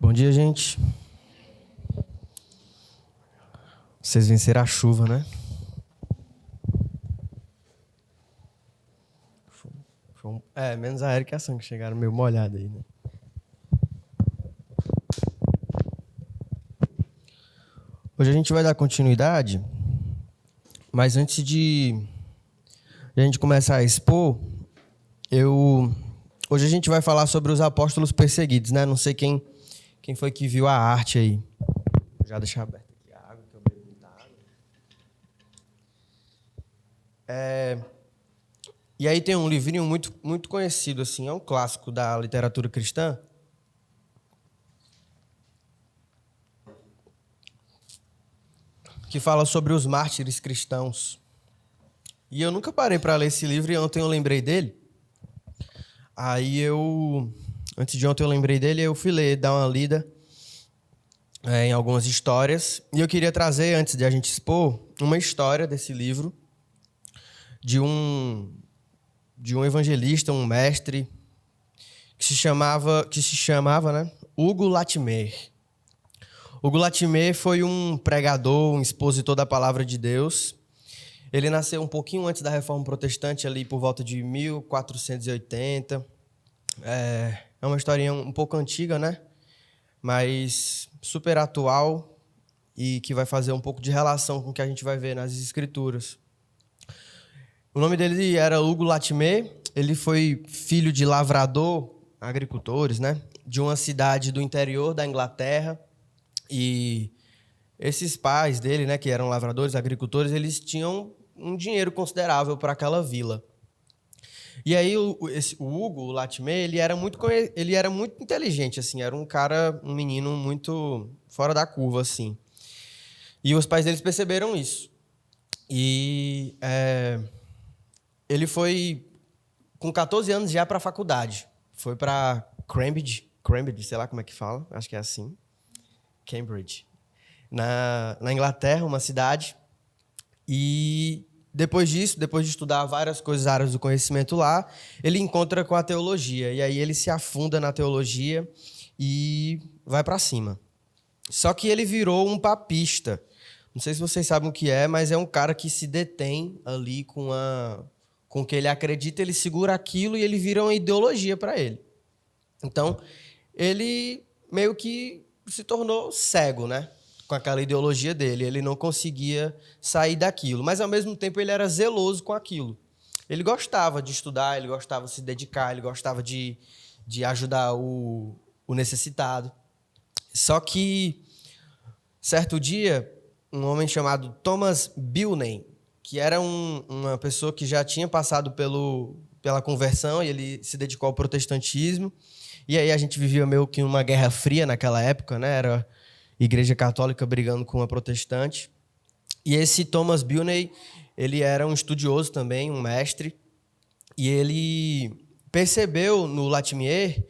Bom dia, gente. Vocês venceram a chuva, né? Menos a Erika e a Sam que chegaram meio molhada aí, né? Hoje a gente vai dar continuidade, mas antes de a gente começar a expor, hoje a gente vai falar sobre os apóstolos perseguidos, né? Não sei quem foi que viu a arte aí. Vou já deixar aberto aqui a água, que eu bebi muita água. E aí tem um livrinho muito, muito conhecido, assim, é um clássico da literatura cristã, que fala sobre os mártires cristãos. E eu nunca parei para ler esse livro e ontem eu lembrei dele. Antes de ontem eu lembrei dele, eu fui ler, dar uma lida em algumas histórias. E eu queria trazer, antes de a gente expor, uma história desse livro de um evangelista, um mestre, que se chamava, né, Hugo Latimer. Hugo Latimer foi um pregador, um expositor da palavra de Deus. Ele nasceu um pouquinho antes da Reforma Protestante, ali por volta de 1480. É uma historinha um pouco antiga, né? Mas super atual e que vai fazer um pouco de relação com o que a gente vai ver nas Escrituras. O nome dele era Hugo Latimer. Ele foi filho de lavrador, agricultores, né? De uma cidade do interior da Inglaterra. E esses pais dele, né, que eram lavradores, agricultores, eles tinham um dinheiro considerável para aquela vila. E aí o Hugo Latimer, ele era muito inteligente, assim, era um menino muito fora da curva, assim. E os pais deles perceberam isso. E ele foi com 14 anos já para a faculdade. Foi para Cambridge, sei lá como é que fala, acho que é assim. Cambridge, na Inglaterra, uma cidade. E depois de estudar várias coisas, áreas do conhecimento lá, ele encontra com a teologia. E aí ele se afunda na teologia e vai para cima. Só que ele virou um papista. Não sei se vocês sabem o que é, mas é um cara que se detém ali com o que ele acredita, ele segura aquilo e ele vira uma ideologia para ele. Então, ele meio que se tornou cego, né? Com aquela ideologia dele. Ele não conseguia sair daquilo. Mas, ao mesmo tempo, ele era zeloso com aquilo. Ele gostava de estudar, ele gostava de se dedicar, ele gostava de ajudar o necessitado. Só que, certo dia, um homem chamado Thomas Bilney, que era uma pessoa que já tinha passado pela conversão, e ele se dedicou ao protestantismo. E aí a gente vivia meio que uma guerra fria naquela época, né? Era a Igreja Católica brigando com a protestante. E esse Thomas Bilney, ele era um estudioso também, um mestre. E ele percebeu no Latimer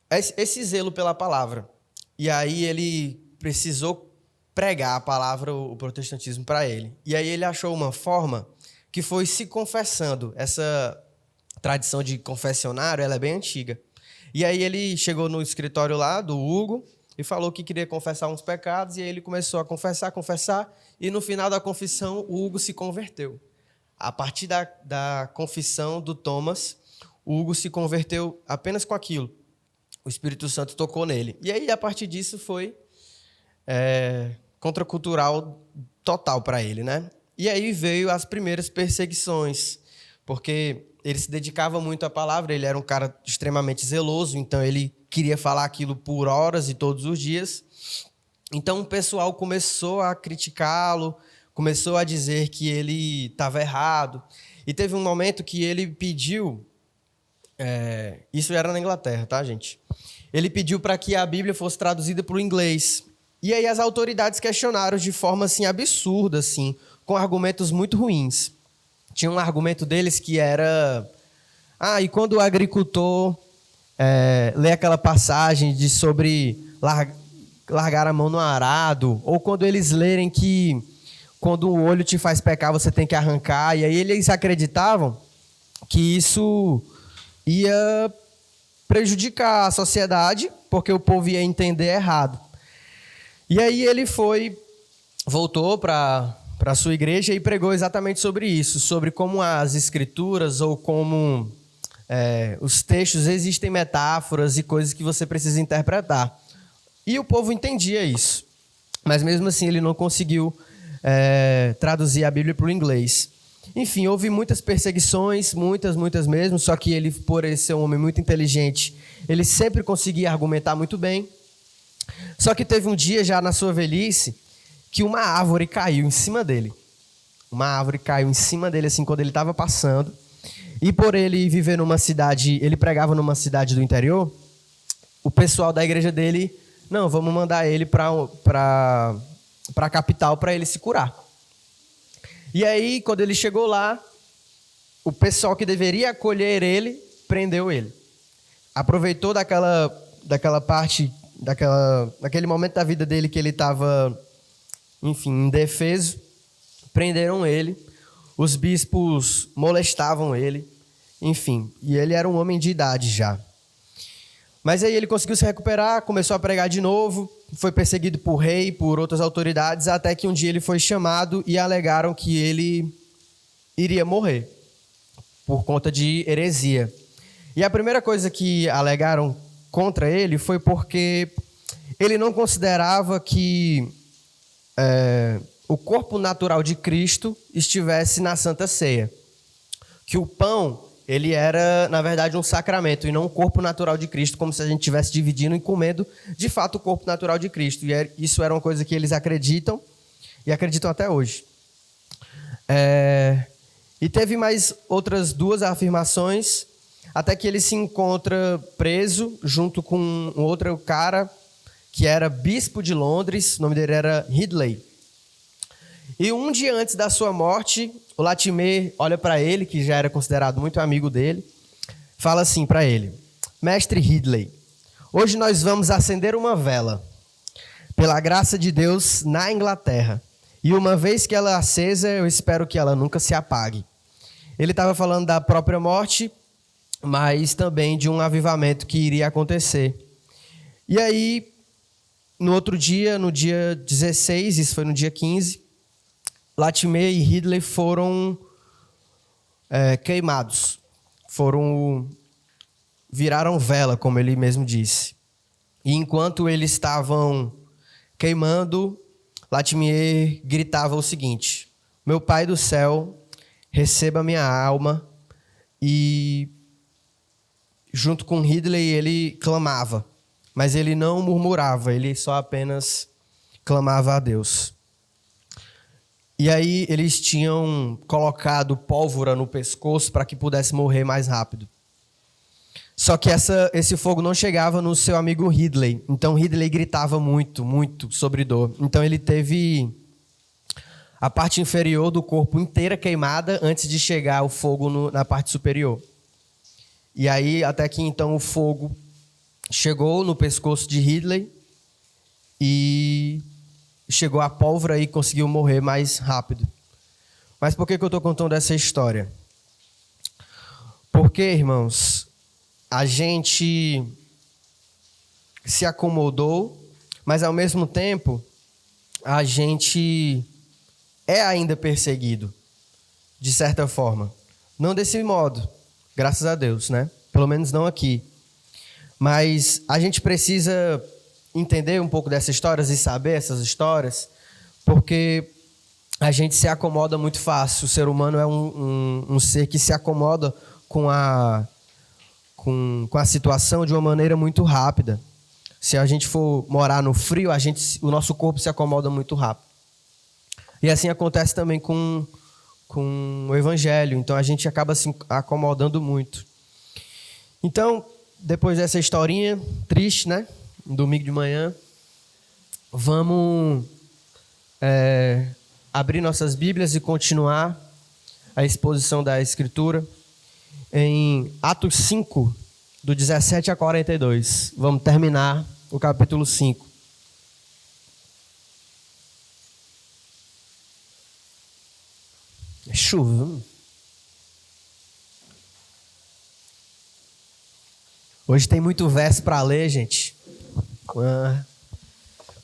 esse zelo pela palavra. E aí ele precisou pregar a palavra, o protestantismo, para ele. E aí ele achou uma forma que foi se confessando. Essa tradição de confessionário, ela é bem antiga. E aí ele chegou no escritório lá do Hugo e falou que queria confessar uns pecados, e aí ele começou a confessar, e no final da confissão o Hugo se converteu. A partir da confissão do Thomas, o Hugo se converteu apenas com aquilo. O Espírito Santo tocou nele. E aí, a partir disso, foi contracultural total para ele, né? E aí veio as primeiras perseguições, porque ele se dedicava muito à palavra, ele era um cara extremamente zeloso, então ele queria falar aquilo por horas e todos os dias. Então o pessoal começou a criticá-lo, começou a dizer que ele estava errado. E teve um momento que ele pediu... isso era na Inglaterra, tá, gente? Ele pediu para que a Bíblia fosse traduzida para o inglês. E aí as autoridades questionaram de forma assim, absurda, assim, com argumentos muito ruins. Tinha um argumento deles que era... e quando o agricultor lê aquela passagem sobre largar a mão no arado, ou quando eles lerem que quando o olho te faz pecar, você tem que arrancar, e aí eles acreditavam que isso ia prejudicar a sociedade porque o povo ia entender errado. E aí ele voltou para a sua igreja e pregou exatamente sobre isso, sobre como as escrituras ou como os textos existem metáforas e coisas que você precisa interpretar. E o povo entendia isso, mas mesmo assim ele não conseguiu traduzir a Bíblia para o inglês. Enfim, houve muitas perseguições, muitas mesmo, só que ele, por ele ser um homem muito inteligente, ele sempre conseguia argumentar muito bem. Só que teve um dia, já na sua velhice, que uma árvore caiu em cima dele. Uma árvore caiu em cima dele, assim, quando ele estava passando. E por ele viver numa cidade, ele pregava numa cidade do interior, o pessoal da igreja dele, não, vamos mandar ele para a capital para ele se curar. E aí, quando ele chegou lá, o pessoal que deveria acolher ele, prendeu ele. Aproveitou daquela parte, daquele momento da vida dele que ele estava, enfim, indefeso, prenderam ele. Os bispos molestavam ele, enfim, e ele era um homem de idade já. Mas aí ele conseguiu se recuperar, começou a pregar de novo, foi perseguido por rei, por outras autoridades, até que um dia ele foi chamado e alegaram que ele iria morrer por conta de heresia. E a primeira coisa que alegaram contra ele foi porque ele não considerava que o corpo natural de Cristo estivesse na Santa Ceia. Que o pão, ele era, na verdade, um sacramento e não o corpo natural de Cristo, como se a gente estivesse dividindo e comendo, de fato, o corpo natural de Cristo. E isso era uma coisa que eles acreditam e acreditam até hoje. E teve mais outras duas afirmações, até que ele se encontra preso junto com um outro cara que era bispo de Londres, o nome dele era Ridley. E um dia antes da sua morte, o Latimer olha para ele, que já era considerado muito amigo dele, fala assim para ele: Mestre Ridley, hoje nós vamos acender uma vela, pela graça de Deus, na Inglaterra. E uma vez que ela é acesa, eu espero que ela nunca se apague. Ele estava falando da própria morte, mas também de um avivamento que iria acontecer. E aí, no outro dia, no dia 16, isso foi no dia 15, Latimer e Ridley foram queimados. Viraram vela, como ele mesmo disse. E enquanto eles estavam queimando, Latimer gritava o seguinte: Meu Pai do céu, receba minha alma. E junto com Ridley ele clamava, mas ele não murmurava, ele só apenas clamava a Deus. E aí eles tinham colocado pólvora no pescoço para que pudesse morrer mais rápido. Só que esse fogo não chegava no seu amigo Ridley. Então Ridley gritava muito sobre dor. Então ele teve a parte inferior do corpo inteira queimada antes de chegar o fogo na parte superior. E aí até que então o fogo chegou no pescoço de Ridley e chegou a pólvora e conseguiu morrer mais rápido. Mas por que eu estou contando essa história? Porque, irmãos, a gente se acomodou, mas ao mesmo tempo a gente é ainda perseguido, de certa forma. Não desse modo, graças a Deus, né? Pelo menos não aqui. Mas a gente precisa entender um pouco dessas histórias e saber essas histórias, porque a gente se acomoda muito fácil. O ser humano é um ser que se acomoda com a situação de uma maneira muito rápida. Se a gente for morar no frio, o nosso corpo se acomoda muito rápido. E assim acontece também com o evangelho. Então a gente acaba se acomodando muito. Então, depois dessa historinha triste, né? Um domingo de manhã, vamos abrir nossas Bíblias e continuar a exposição da Escritura em Atos 5, do 17 a 42. Vamos terminar o capítulo 5. É chuva. Hoje tem muito verso para ler, gente.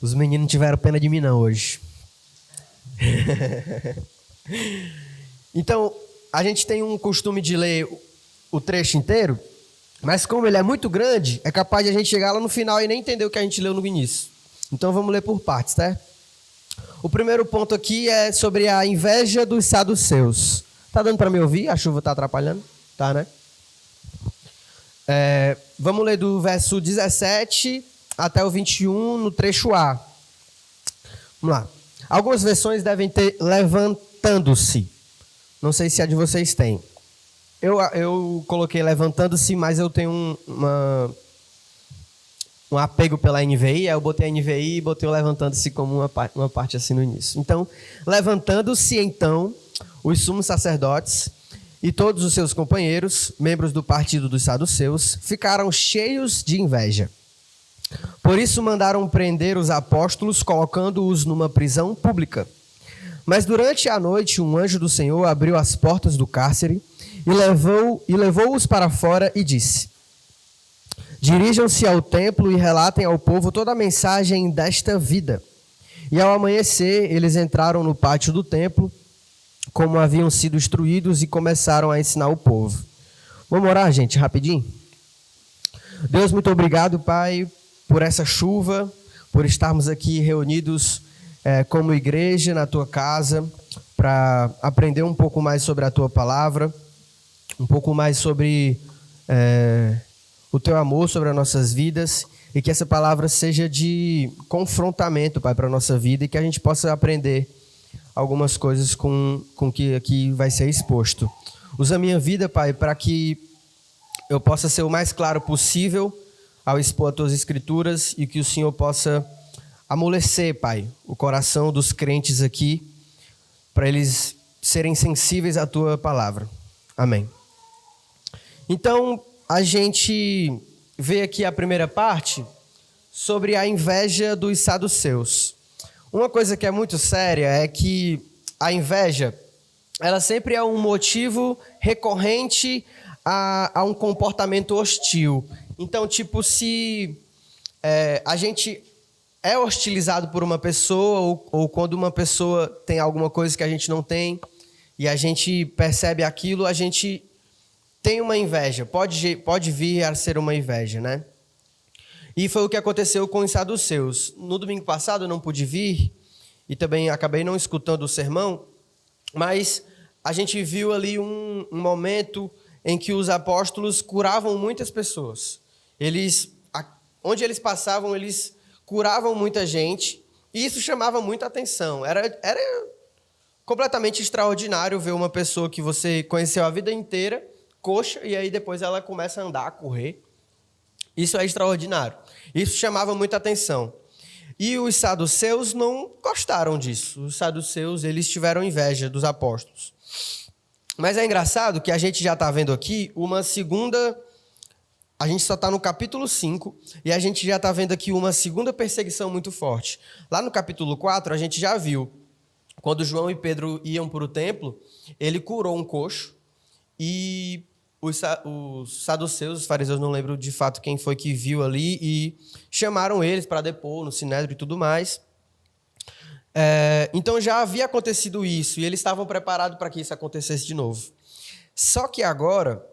Os meninos não tiveram pena de mim não hoje. Então, a gente tem um costume de ler o trecho inteiro, mas como ele é muito grande, é capaz de a gente chegar lá no final e nem entender o que a gente leu no início. Então vamos ler por partes, tá? O primeiro ponto aqui é sobre a inveja dos saduceus. Tá dando para me ouvir? A chuva tá atrapalhando? Tá, né? Vamos ler do verso 17 até o 21 no trecho A. Vamos lá. Algumas versões devem ter levantando-se. Não sei se a de vocês tem. Eu coloquei levantando-se, mas eu tenho um apego pela NVI. Aí eu botei a NVI e botei o levantando-se como uma parte assim no início. Então, levantando-se então os sumos sacerdotes e todos os seus companheiros, membros do partido dos saduceus, ficaram cheios de inveja. Por isso mandaram prender os apóstolos, colocando-os numa prisão pública. Mas durante a noite um anjo do Senhor abriu as portas do cárcere e levou-os para fora e disse: dirijam-se ao templo e relatem ao povo toda a mensagem desta vida. E ao amanhecer eles entraram no pátio do templo, como haviam sido instruídos, e começaram a ensinar o povo. Vamos orar, gente, rapidinho? Deus, muito obrigado, Pai, por essa chuva, por estarmos aqui reunidos como igreja na Tua casa, para aprender um pouco mais sobre a Tua palavra, um pouco mais sobre o Teu amor sobre as nossas vidas, e que essa palavra seja de confrontamento, Pai, para a nossa vida, e que a gente possa aprender algumas coisas com que aqui vai ser exposto. Usa a minha vida, Pai, para que eu possa ser o mais claro possível ao expor as Tuas Escrituras, e que o Senhor possa amolecer, Pai, o coração dos crentes aqui, para eles serem sensíveis à Tua palavra. Amém. Então, a gente vê aqui a primeira parte sobre a inveja dos saduceus. Uma coisa que é muito séria é que a inveja, ela sempre é um motivo recorrente a um comportamento hostil. Então, tipo, se a gente é hostilizado por uma pessoa, ou quando uma pessoa tem alguma coisa que a gente não tem, e a gente percebe aquilo, a gente tem uma inveja. Pode vir a ser uma inveja, né? E foi o que aconteceu com os saduceus. No domingo passado eu não pude vir, e também acabei não escutando o sermão, mas a gente viu ali um momento em que os apóstolos curavam muitas pessoas. Onde eles passavam, eles curavam muita gente, e isso chamava muita atenção. Era completamente extraordinário ver uma pessoa que você conheceu a vida inteira, coxa, e aí depois ela começa a andar, a correr. Isso é extraordinário. Isso chamava muita atenção. E os saduceus não gostaram disso. Os saduceus, eles tiveram inveja dos apóstolos. Mas é engraçado que a gente já está vendo aqui uma segunda... A gente só está no capítulo 5 e a gente já está vendo aqui uma segunda perseguição muito forte. Lá no capítulo 4, a gente já viu, quando João e Pedro iam para o templo, ele curou um coxo e os saduceus, os fariseus, não lembro de fato quem foi que viu ali, e chamaram eles para depor no sinédrio e tudo mais. Então já havia acontecido isso e eles estavam preparados para que isso acontecesse de novo. Só que agora,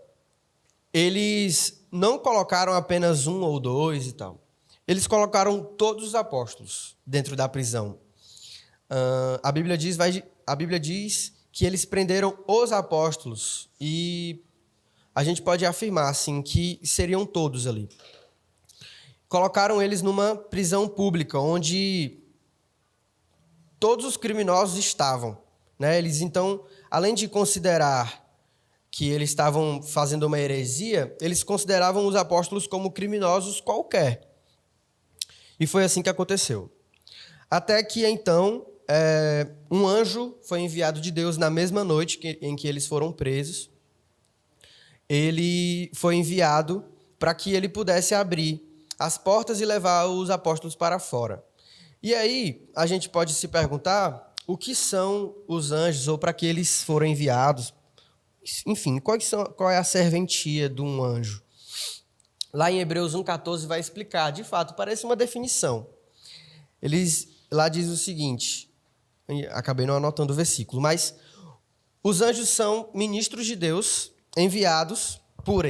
eles não colocaram apenas um ou dois e tal. Eles colocaram todos os apóstolos dentro da prisão. A Bíblia diz que eles prenderam os apóstolos, e a gente pode afirmar assim que seriam todos ali. Colocaram eles numa prisão pública, onde todos os criminosos estavam, né? Eles, então, além de considerar que eles estavam fazendo uma heresia, eles consideravam os apóstolos como criminosos qualquer. E foi assim que aconteceu. Até que, então, um anjo foi enviado de Deus na mesma noite em que eles foram presos. Ele foi enviado para que ele pudesse abrir as portas e levar os apóstolos para fora. E aí, a gente pode se perguntar o que são os anjos, ou para que eles foram enviados. Enfim, qual é a serventia de um anjo? lá em Hebreus 1,14 vai explicar. De fato, parece uma definição. Lá diz o seguinte, acabei não anotando o versículo, mas os anjos são ministros de Deus, enviados por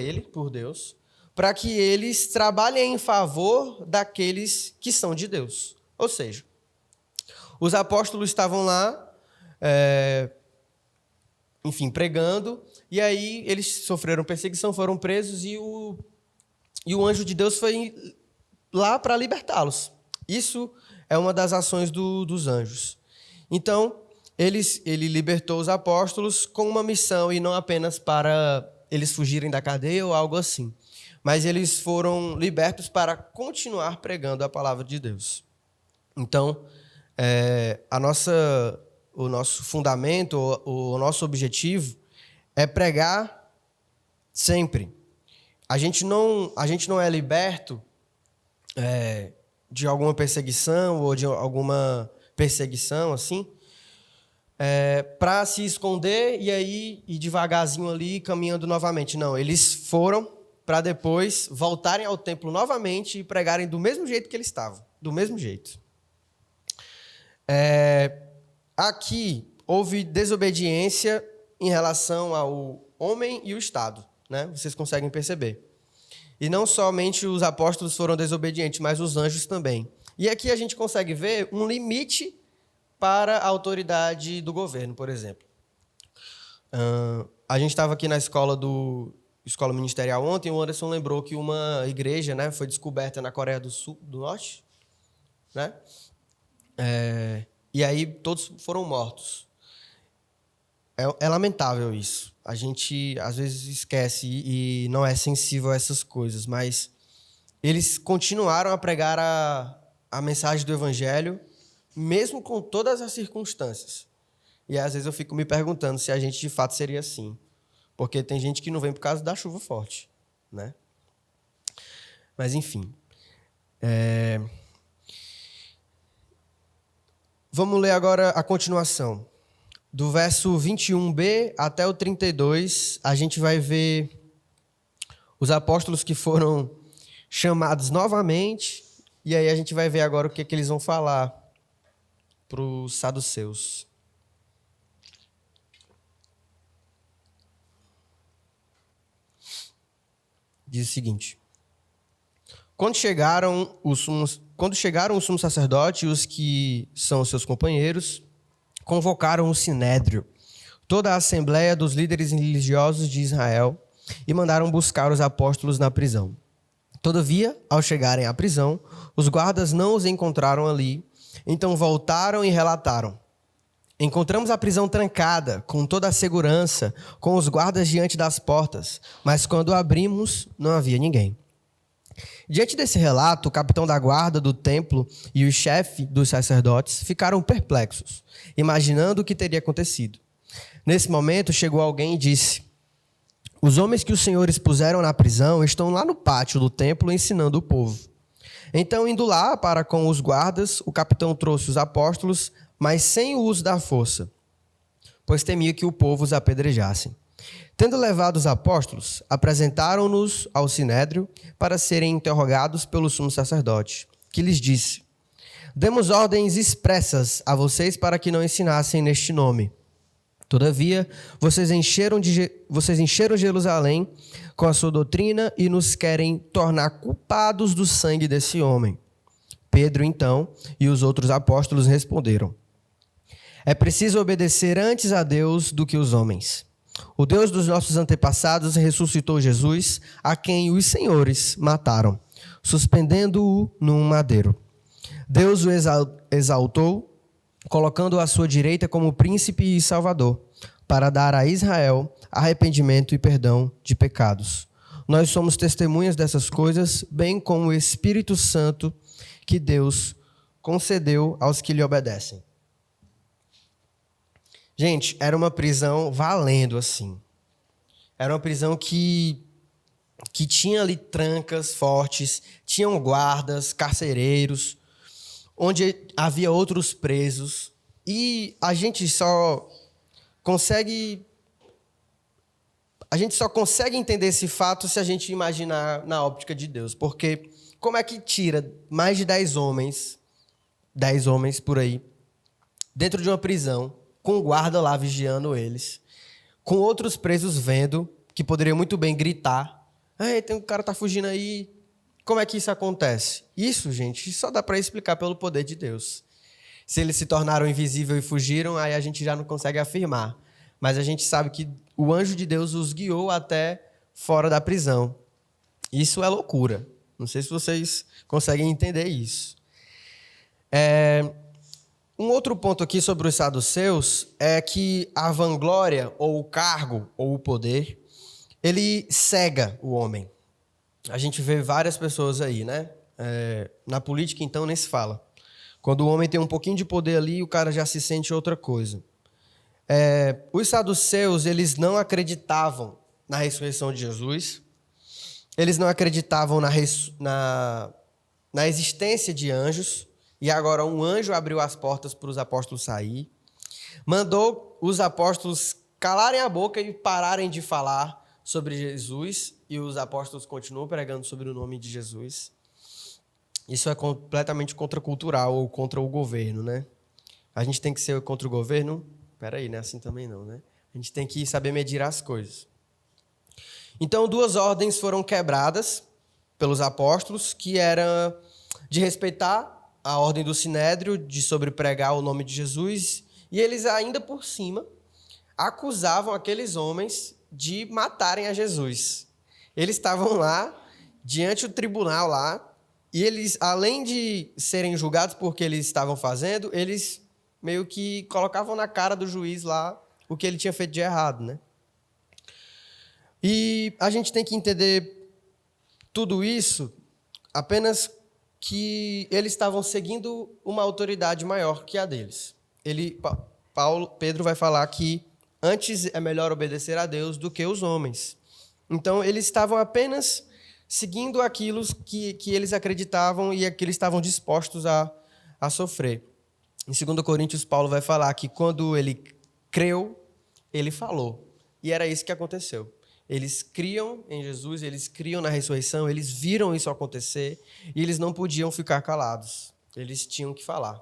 Deus, para que eles trabalhem em favor daqueles que são de Deus. Ou seja, os apóstolos estavam lá, pregando, e aí eles sofreram perseguição, foram presos, e o anjo de Deus foi lá para libertá-los. Isso é uma das ações dos anjos. Então, ele libertou os apóstolos com uma missão, e não apenas para eles fugirem da cadeia ou algo assim. Mas eles foram libertos para continuar pregando a palavra de Deus. Então, o nosso fundamento, o nosso objetivo é pregar sempre. A gente não é liberto de alguma perseguição ou de alguma perseguição assim, para se esconder e aí ir devagarzinho ali caminhando novamente. Não, eles foram para depois voltarem ao templo novamente e pregarem do mesmo jeito que eles estavam, do mesmo jeito. Aqui houve desobediência em relação ao homem e o Estado, né? Vocês conseguem perceber. E não somente os apóstolos foram desobedientes, mas os anjos também. E aqui a gente consegue ver um limite para a autoridade do governo, por exemplo. A gente estava aqui na escola ministerial ontem, e o Anderson lembrou que uma igreja, né, foi descoberta na Coreia do Norte, né? E aí todos foram mortos. É lamentável isso. A gente, às vezes, esquece e não é sensível a essas coisas, mas eles continuaram a pregar a mensagem do Evangelho, mesmo com todas as circunstâncias. E, às vezes, eu fico me perguntando se a gente, de fato, seria assim. Porque tem gente que não vem por causa da chuva forte, né? Mas, enfim. Vamos ler agora a continuação. Do verso 21b até o 32, a gente vai ver os apóstolos que foram chamados novamente, e aí a gente vai ver agora o que eles vão falar para os saduceus. Diz o seguinte: Quando chegaram o sumo sacerdote e os que são seus companheiros, convocaram o sinédrio, toda a assembleia dos líderes religiosos de Israel, e mandaram buscar os apóstolos na prisão. Todavia, ao chegarem à prisão, os guardas não os encontraram ali, então voltaram e relataram: Encontramos a prisão trancada, com toda a segurança, com os guardas diante das portas, mas quando abrimos, não havia ninguém. Diante desse relato, o capitão da guarda do templo e o chefe dos sacerdotes ficaram perplexos, imaginando o que teria acontecido. Nesse momento, chegou alguém e disse: Os homens que os senhores puseram na prisão estão lá no pátio do templo ensinando o povo. Então, indo lá para com os guardas, o capitão trouxe os apóstolos, mas sem o uso da força, pois temia que o povo os apedrejasse. Tendo levado os apóstolos, apresentaram-nos ao sinédrio para serem interrogados pelo sumo sacerdote, que lhes disse: Demos ordens expressas a vocês para que não ensinassem neste nome. Todavia, vocês encheram Jerusalém com a sua doutrina e nos querem tornar culpados do sangue desse homem. Pedro, então, e os outros apóstolos responderam: É preciso obedecer antes a Deus do que os homens. O Deus dos nossos antepassados ressuscitou Jesus, a quem os senhores mataram, suspendendo-o num madeiro. Deus o exaltou, colocando-o à sua direita como príncipe e salvador, para dar a Israel arrependimento e perdão de pecados. Nós somos testemunhas dessas coisas, bem como o Espírito Santo que Deus concedeu aos que lhe obedecem. Gente, era uma prisão valendo, assim. Era uma prisão que tinha ali trancas fortes, tinham guardas, carcereiros, onde havia outros presos. E a gente só consegue a gente só consegue entender esse fato se a gente imaginar na óptica de Deus. Porque como é que tira mais de 10 homens por aí, dentro de uma prisão, com um guarda lá vigiando eles, com outros presos vendo, que poderiam muito bem gritar: "Ei, tem um cara tá fugindo aí". Como é que isso acontece? Isso, gente, só dá para explicar pelo poder de Deus. Se eles se tornaram invisíveis e fugiram, aí a gente já não consegue afirmar. Mas a gente sabe que o anjo de Deus os guiou até fora da prisão. Isso é loucura. Não sei se vocês conseguem entender isso. Um outro ponto aqui sobre os saduceus é que a vanglória, ou o cargo, ou o poder, ele cega o homem. A gente vê várias pessoas aí, né? Na política, então, nem se fala. Quando o homem tem um pouquinho de poder ali, o cara já se sente outra coisa. Os saduceus, eles não acreditavam na ressurreição de Jesus. Eles não acreditavam na existência de anjos. E agora um anjo abriu as portas para os apóstolos sair. Mandou os apóstolos calarem a boca e pararem de falar sobre Jesus. E os apóstolos continuam pregando sobre o nome de Jesus. Isso é completamente contracultural ou contra o governo, né? A gente tem que ser contra o governo? Peraí, não é assim também não, né? A gente tem que saber medir as coisas. Então, 2 ordens foram quebradas pelos apóstolos, que era de respeitar a ordem do Sinédrio, de sobre pregar o nome de Jesus, e eles ainda por cima acusavam aqueles homens de matarem a Jesus. Eles estavam lá, diante do tribunal lá, e eles, além de serem julgados por que eles estavam fazendo, eles meio que colocavam na cara do juiz lá o que ele tinha feito de errado, né? E a gente tem que entender tudo isso apenas que eles estavam seguindo uma autoridade maior que a deles. Pedro vai falar que antes é melhor obedecer a Deus do que os homens. Então, eles estavam apenas seguindo aquilo que eles acreditavam e que eles estavam dispostos a sofrer. Em 2 Coríntios, Paulo vai falar que quando ele creu, ele falou. E era isso que aconteceu. Eles criam em Jesus, eles criam na ressurreição, eles viram isso acontecer e eles não podiam ficar calados. Eles tinham que falar.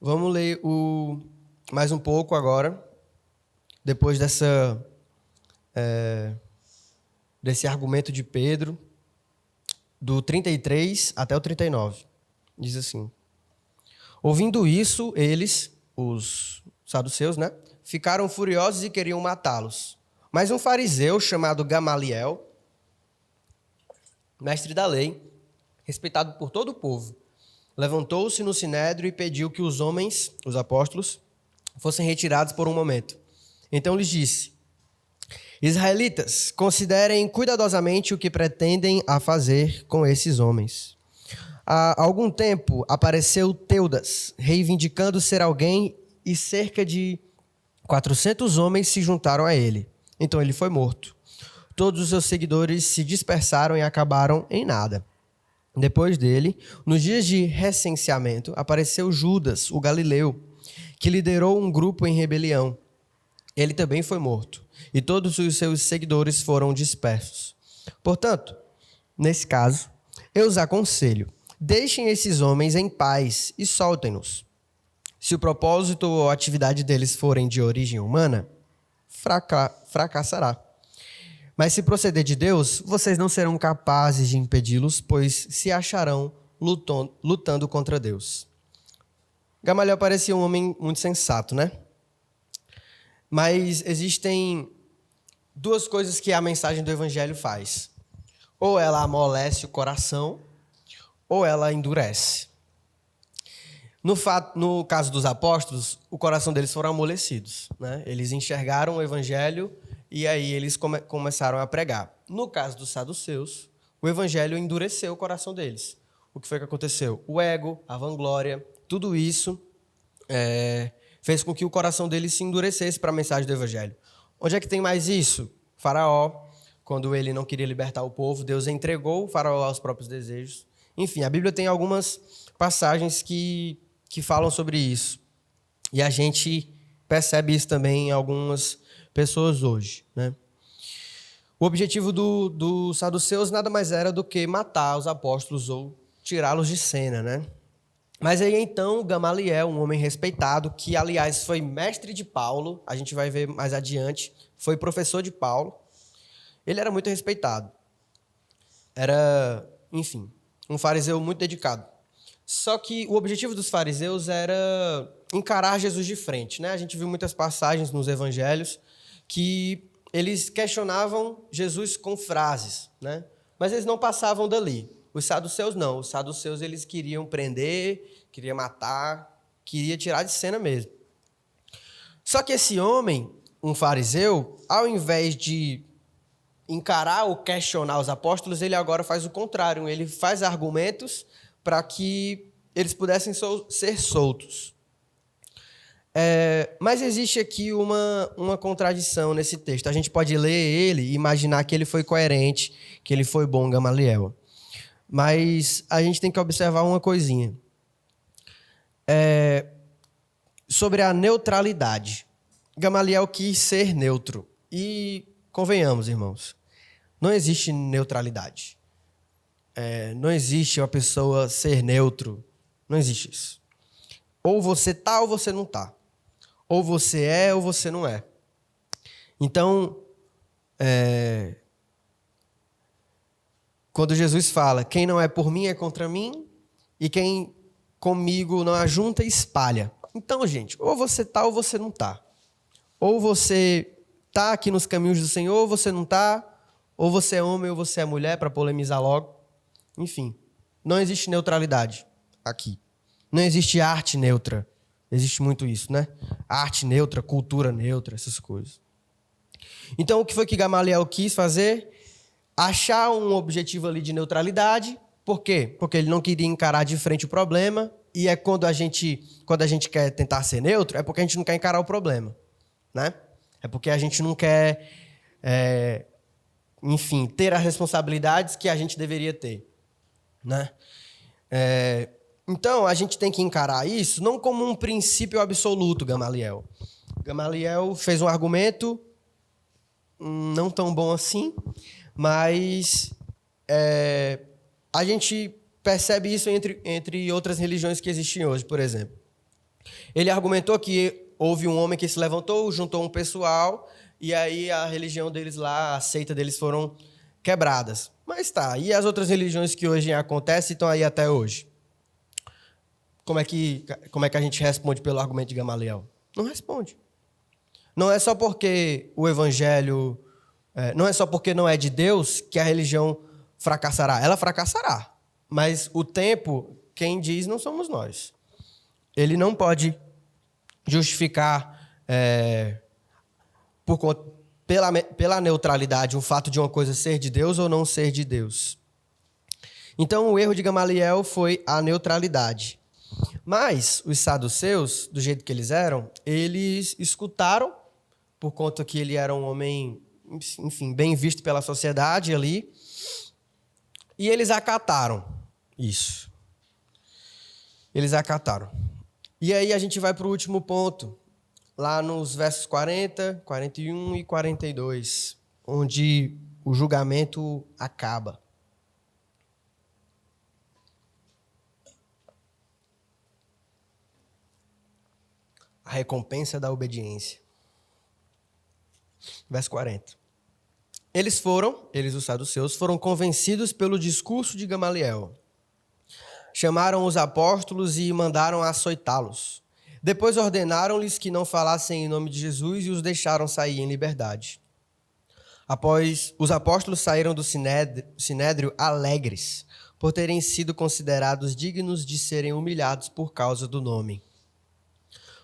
Vamos ler mais um pouco agora, depois desse argumento de Pedro, do 33 até o 39. Diz assim: ouvindo isso, eles, os saduceus, né, ficaram furiosos e queriam matá-los. Mas um fariseu chamado Gamaliel, mestre da lei, respeitado por todo o povo, levantou-se no sinédrio e pediu que os homens, os apóstolos, fossem retirados por um momento. Então lhes disse: israelitas, considerem cuidadosamente o que pretendem a fazer com esses homens. Há algum tempo apareceu Teudas, reivindicando ser alguém, e cerca de 400 homens se juntaram a ele. Então ele foi morto. Todos os seus seguidores se dispersaram e acabaram em nada. Depois dele, nos dias de recenseamento, apareceu Judas, o galileu, que liderou um grupo em rebelião. Ele também foi morto, e todos os seus seguidores foram dispersos. Portanto, nesse caso, eu os aconselho: deixem esses homens em paz e soltem-nos. Se o propósito ou a atividade deles forem de origem humana, fracassará. Mas se proceder de Deus, vocês não serão capazes de impedi-los, pois se acharão lutando contra Deus. Gamaliel parecia um homem muito sensato, né? Mas existem 2 coisas que a mensagem do Evangelho faz. Ou ela amolece o coração, ou ela endurece. No caso dos apóstolos, o coração deles foram amolecidos, né? Eles enxergaram o Evangelho e aí eles começaram a pregar. No caso dos saduceus, o Evangelho endureceu o coração deles. O que foi que aconteceu? O ego, a vanglória, tudo isso fez com que o coração deles se endurecesse para a mensagem do Evangelho. Onde é que tem mais isso? Faraó, quando ele não queria libertar o povo, Deus entregou o faraó aos próprios desejos. Enfim, a Bíblia tem algumas passagens que falam sobre isso. E a gente percebe isso também em algumas pessoas hoje, né? O objetivo dos saduceus nada mais era do que matar os apóstolos ou tirá-los de cena, né? Mas aí então Gamaliel, um homem respeitado, que aliás foi mestre de Paulo, a gente vai ver mais adiante, foi professor de Paulo, ele era muito respeitado. Era, enfim, um fariseu muito dedicado. Só que o objetivo dos fariseus era encarar Jesus de frente, né? A gente viu muitas passagens nos evangelhos que eles questionavam Jesus com frases, né? Mas eles não passavam dali. Os saduceus não. Os saduceus eles queriam prender, queriam matar, queriam tirar de cena mesmo. Só que esse homem, um fariseu, ao invés de encarar ou questionar os apóstolos, ele agora faz o contrário. Ele faz argumentos para que eles pudessem ser soltos. Mas existe aqui uma contradição nesse texto. A gente pode ler ele e imaginar que ele foi coerente, que ele foi bom, Gamaliel. Mas a gente tem que observar uma coisinha. Sobre a neutralidade. Gamaliel quis ser neutro. E convenhamos, irmãos, não existe neutralidade. Não existe uma pessoa ser neutro. Não existe isso. Ou você tá ou você não tá. Ou você é ou você não é. Então, quando Jesus fala, quem não é por mim é contra mim, e quem comigo não ajunta, espalha. Então, gente, ou você tá ou você não tá. Ou você tá aqui nos caminhos do Senhor, ou você não tá. Ou você é homem ou você é mulher, para polemizar logo. Enfim, não existe neutralidade aqui. Não existe arte neutra. Existe muito isso, né? Arte neutra, cultura neutra, essas coisas. Então, o que foi que Gamaliel quis fazer? Achar um objetivo ali de neutralidade. Por quê? Porque ele não queria encarar de frente o problema. E quando a gente quer tentar ser neutro, é porque a gente não quer encarar o problema, né? É porque a gente não quer, enfim, ter as responsabilidades que a gente deveria ter, né? Então, a gente tem que encarar isso não como um princípio absoluto, Gamaliel. Gamaliel fez um argumento não tão bom assim, mas a gente percebe isso entre outras religiões que existem hoje, por exemplo. Ele argumentou que houve um homem que se levantou, juntou um pessoal, e aí a religião deles lá, a seita deles foram quebradas. Mas tá, e as outras religiões que hoje acontecem estão aí até hoje? Como é que a gente responde pelo argumento de Gamaliel? Não responde. Não é só porque o evangelho... não é só porque não é de Deus que a religião fracassará. Ela fracassará. Mas o tempo, quem diz, não somos nós. Ele não pode justificar pela neutralidade o fato de uma coisa ser de Deus ou não ser de Deus. Então, o erro de Gamaliel foi a neutralidade. Mas os saduceus, do jeito que eles eram, eles escutaram, por conta que ele era um homem, enfim, bem visto pela sociedade ali, e eles acataram isso. Eles acataram. E aí a gente vai para o último ponto, lá nos versos 40, 41 e 42, onde o julgamento acaba. A recompensa da obediência. Verso 40. Eles, os saduceus, foram convencidos pelo discurso de Gamaliel. Chamaram os apóstolos e mandaram açoitá-los. Depois ordenaram-lhes que não falassem em nome de Jesus e os deixaram sair em liberdade. Após, os apóstolos saíram do sinédrio alegres, por terem sido considerados dignos de serem humilhados por causa do nome.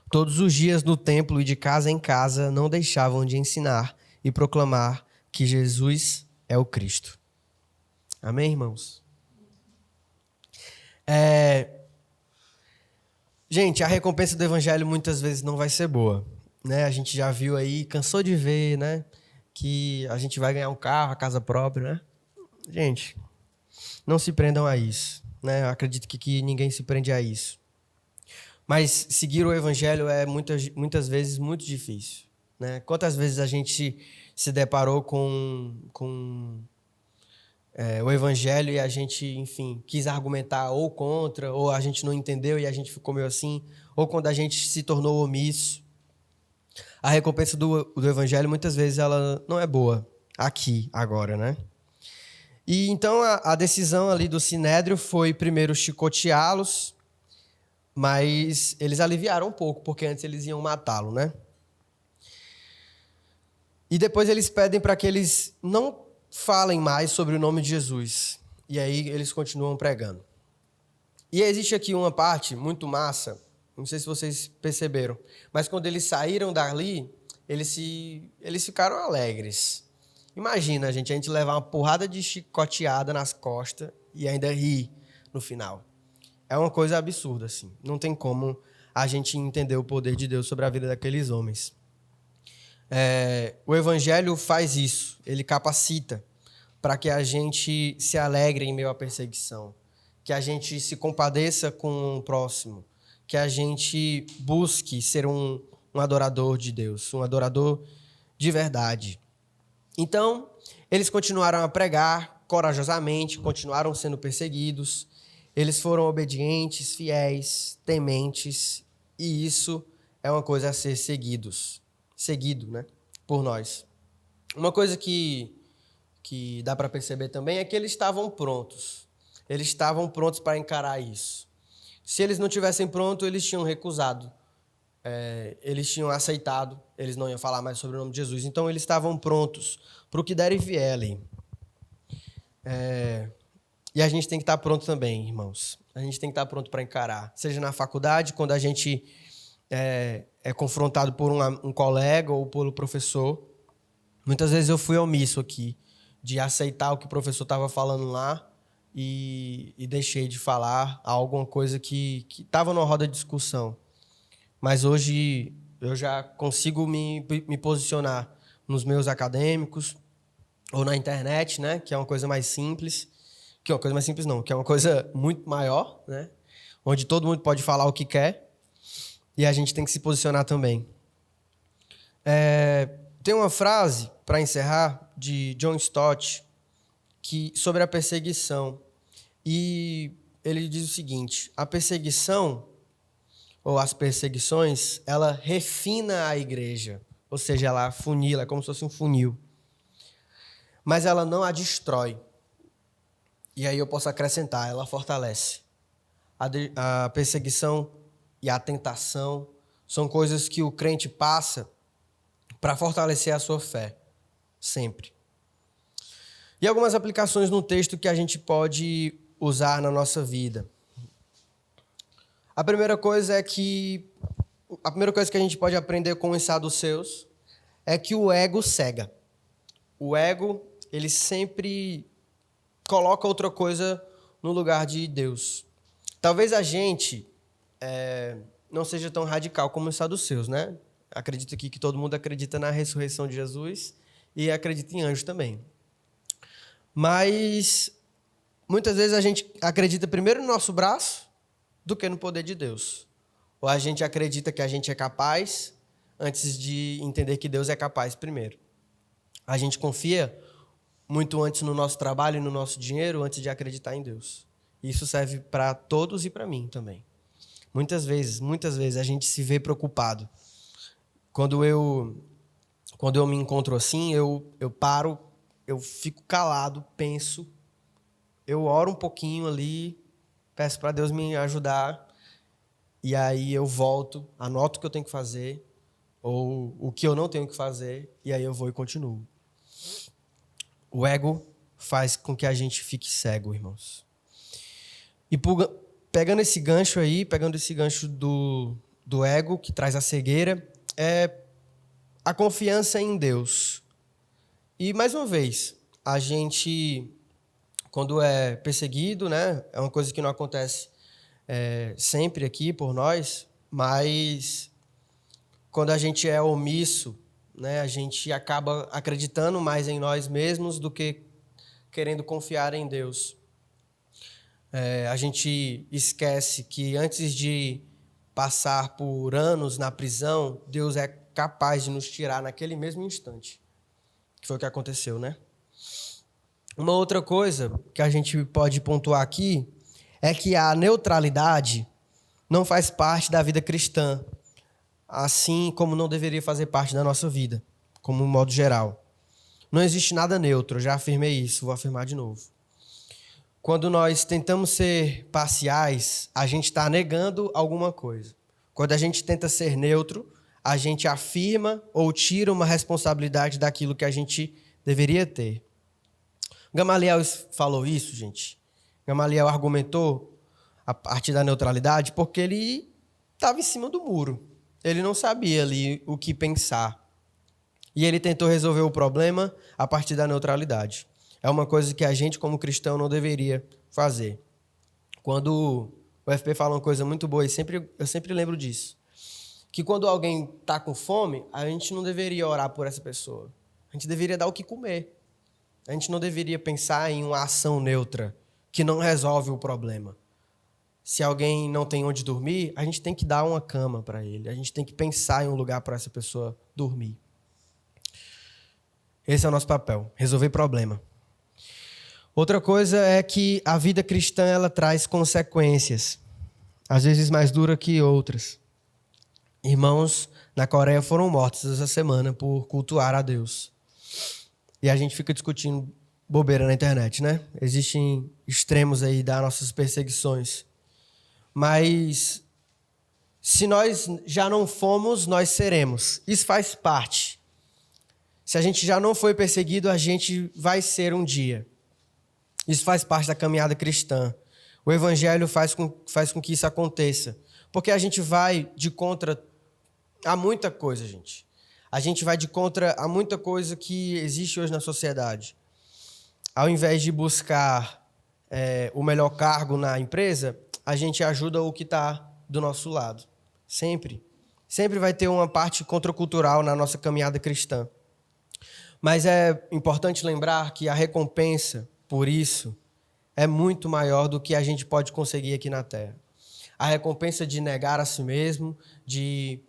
Todos os dias no templo e de casa em casa não deixavam de ensinar e proclamar que Jesus é o Cristo. Amém, irmãos? Gente, a recompensa do evangelho muitas vezes não vai ser boa, né? A gente já viu aí, cansou de ver, né? Que a gente vai ganhar um carro, a casa própria, né? Gente, não se prendam a isso, né? Eu acredito que ninguém se prende a isso. Mas seguir o evangelho é muitas vezes muito difícil, né? Quantas vezes a gente se deparou com o evangelho e a gente, enfim, quis argumentar ou contra, ou a gente não entendeu e a gente ficou meio assim, ou quando a gente se tornou omisso. A recompensa do evangelho, muitas vezes, ela não é boa aqui, agora, né? E então a decisão ali do Sinédrio foi primeiro chicoteá-los, mas eles aliviaram um pouco, porque antes eles iam matá-lo, né? E depois eles pedem para que eles não falem mais sobre o nome de Jesus. E aí eles continuam pregando. E existe aqui uma parte muito massa, não sei se vocês perceberam, mas quando eles saíram dali, eles ficaram alegres. Imagina, gente, a gente levar uma porrada de chicoteada nas costas e ainda rir no final. É uma coisa absurda, assim. Não tem como a gente entender o poder de Deus sobre a vida daqueles homens. O Evangelho faz isso, ele capacita para que a gente se alegre em meio à perseguição, que a gente se compadeça com o próximo, que a gente busque ser um adorador de Deus, um adorador de verdade. Então, eles continuaram a pregar corajosamente, continuaram sendo perseguidos, eles foram obedientes, fiéis, tementes, e isso é uma coisa a ser seguido, né, por nós. Uma coisa que dá para perceber também é que eles estavam prontos. Eles estavam prontos para encarar isso. Se eles não tivessem pronto, eles tinham recusado. Eles tinham aceitado, eles não iam falar mais sobre o nome de Jesus. Então, eles estavam prontos para o que der e vier ali. E a gente tem que estar pronto também, irmãos. A gente tem que estar pronto para encarar. Seja na faculdade, quando a gente é confrontado por um colega ou pelo professor. Muitas vezes eu fui omisso aqui, de aceitar o que o professor estava falando lá e deixei de falar alguma coisa que estava numa roda de discussão. Mas hoje eu já consigo me posicionar nos meus acadêmicos ou na internet, né? Que é uma coisa mais simples. Que é uma coisa mais simples não, que é uma coisa muito maior, né? Onde todo mundo pode falar o que quer e a gente tem que se posicionar também. Tem uma frase, para encerrar, de John Stott, sobre a perseguição. E ele diz o seguinte: a perseguição, ou as perseguições, ela refina a igreja. Ou seja, ela afunila, é como se fosse um funil. Mas ela não a destrói. E aí eu posso acrescentar, ela fortalece. A perseguição e a tentação são coisas que o crente passa para fortalecer a sua fé, sempre. E algumas aplicações no texto que a gente pode usar na nossa vida. A primeira coisa que a gente pode aprender com os saduceus é que o ego cega. O ego, ele sempre coloca outra coisa no lugar de Deus. Talvez a gente não seja tão radical como os saduceus, né? Acredito aqui que todo mundo acredita na ressurreição de Jesus e acredita em anjos também. Mas muitas vezes a gente acredita primeiro no nosso braço do que no poder de Deus. Ou a gente acredita que a gente é capaz antes de entender que Deus é capaz primeiro. A gente confia muito antes no nosso trabalho e no nosso dinheiro antes de acreditar em Deus. Isso serve para todos e para mim também. Muitas vezes a gente se vê preocupado. Quando eu me encontro assim, eu paro, eu fico calado, penso, eu oro um pouquinho ali, peço para Deus me ajudar, e aí eu volto, anoto o que eu tenho que fazer, ou o que eu não tenho que fazer, e aí eu vou e continuo. O ego faz com que a gente fique cego, irmãos. E pegando esse gancho do ego, que traz a cegueira, é a confiança em Deus. E, mais uma vez, a gente, quando é perseguido, né, é uma coisa que não acontece sempre aqui por nós, mas quando a gente é omisso, né, a gente acaba acreditando mais em nós mesmos do que querendo confiar em Deus. A gente esquece que antes de passar por anos na prisão, Deus é capaz de nos tirar naquele mesmo instante. Que foi o que aconteceu, né? Uma outra coisa que a gente pode pontuar aqui é que a neutralidade não faz parte da vida cristã, assim como não deveria fazer parte da nossa vida, como um modo geral. Não existe nada neutro, eu já afirmei isso, vou afirmar de novo. Quando nós tentamos ser parciais, a gente está negando alguma coisa. Quando a gente tenta ser neutro, a gente afirma ou tira uma responsabilidade daquilo que a gente deveria ter. Gamaliel falou isso, gente. Gamaliel argumentou a partir da neutralidade porque ele estava em cima do muro. Ele não sabia ali o que pensar. E ele tentou resolver o problema a partir da neutralidade. É uma coisa que a gente, como cristão, não deveria fazer. Quando o FP fala uma coisa muito boa, eu sempre lembro disso, que quando alguém está com fome, a gente não deveria orar por essa pessoa. A gente deveria dar o que comer. A gente não deveria pensar em uma ação neutra que não resolve o problema. Se alguém não tem onde dormir, a gente tem que dar uma cama para ele. A gente tem que pensar em um lugar para essa pessoa dormir. Esse é o nosso papel, resolver problema. Outra coisa é que a vida cristã ela traz consequências, às vezes mais duras que outras. Irmãos na Coreia foram mortos essa semana por cultuar a Deus. E a gente fica discutindo bobeira na internet, né? Existem extremos aí das nossas perseguições. Mas se nós já não fomos, nós seremos. Isso faz parte. Se a gente já não foi perseguido, a gente vai ser um dia. Isso faz parte da caminhada cristã. O evangelho faz com que isso aconteça. Porque a gente vai de contra a muita coisa, gente. A gente vai de contra a muita coisa que existe hoje na sociedade. Ao invés de buscar o melhor cargo na empresa, a gente ajuda o que está do nosso lado. Sempre. Sempre vai ter uma parte contracultural na nossa caminhada cristã. Mas é importante lembrar que a recompensa por isso é muito maior do que a gente pode conseguir aqui na Terra. A recompensa de negar a si mesmo, de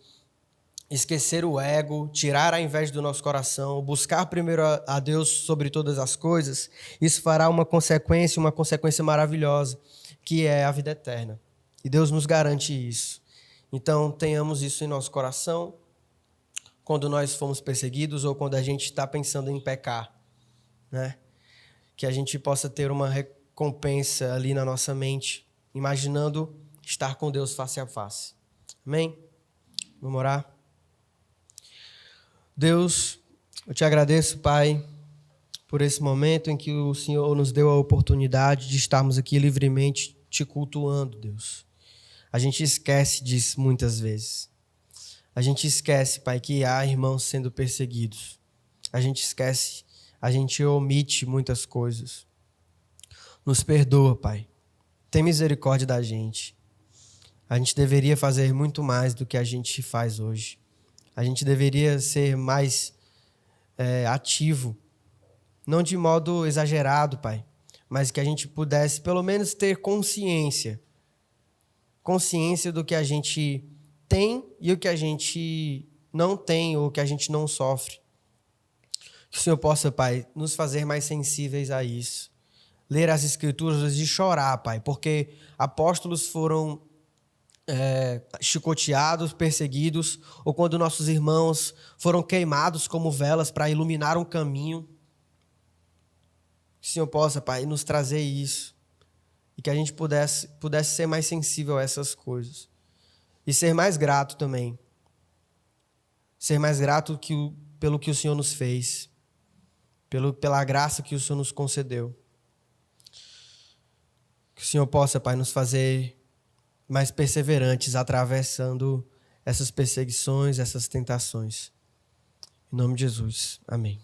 esquecer o ego, tirar a inveja do nosso coração, buscar primeiro a Deus sobre todas as coisas, isso fará uma consequência maravilhosa, que é a vida eterna. E Deus nos garante isso. Então, tenhamos isso em nosso coração, quando nós fomos perseguidos ou quando a gente está pensando em pecar, né? Que a gente possa ter uma recompensa ali na nossa mente, imaginando estar com Deus face a face. Amém? Vamos orar? Deus, eu te agradeço, Pai, por esse momento em que o Senhor nos deu a oportunidade de estarmos aqui livremente te cultuando, Deus. A gente esquece disso muitas vezes. A gente esquece, Pai, que há irmãos sendo perseguidos. A gente esquece, a gente omite muitas coisas. Nos perdoa, Pai. Tem misericórdia da gente. A gente deveria fazer muito mais do que a gente faz hoje. A gente deveria ser mais ativo. Não de modo exagerado, Pai, mas que a gente pudesse pelo menos ter consciência. Consciência do que a gente tem e o que a gente não tem ou que a gente não sofre. Que o Senhor possa, Pai, nos fazer mais sensíveis a isso. Ler as Escrituras e chorar, Pai, porque apóstolos foram chicoteados, perseguidos, ou quando nossos irmãos foram queimados como velas para iluminar um caminho. Que o Senhor possa, Pai, nos trazer isso. E que a gente pudesse ser mais sensível a essas coisas. E ser mais grato também. Ser mais grato pelo que o Senhor nos fez. Pela graça que o Senhor nos concedeu. Que o Senhor possa, Pai, nos fazer mais perseverantes, atravessando essas perseguições, essas tentações. Em nome de Jesus. Amém.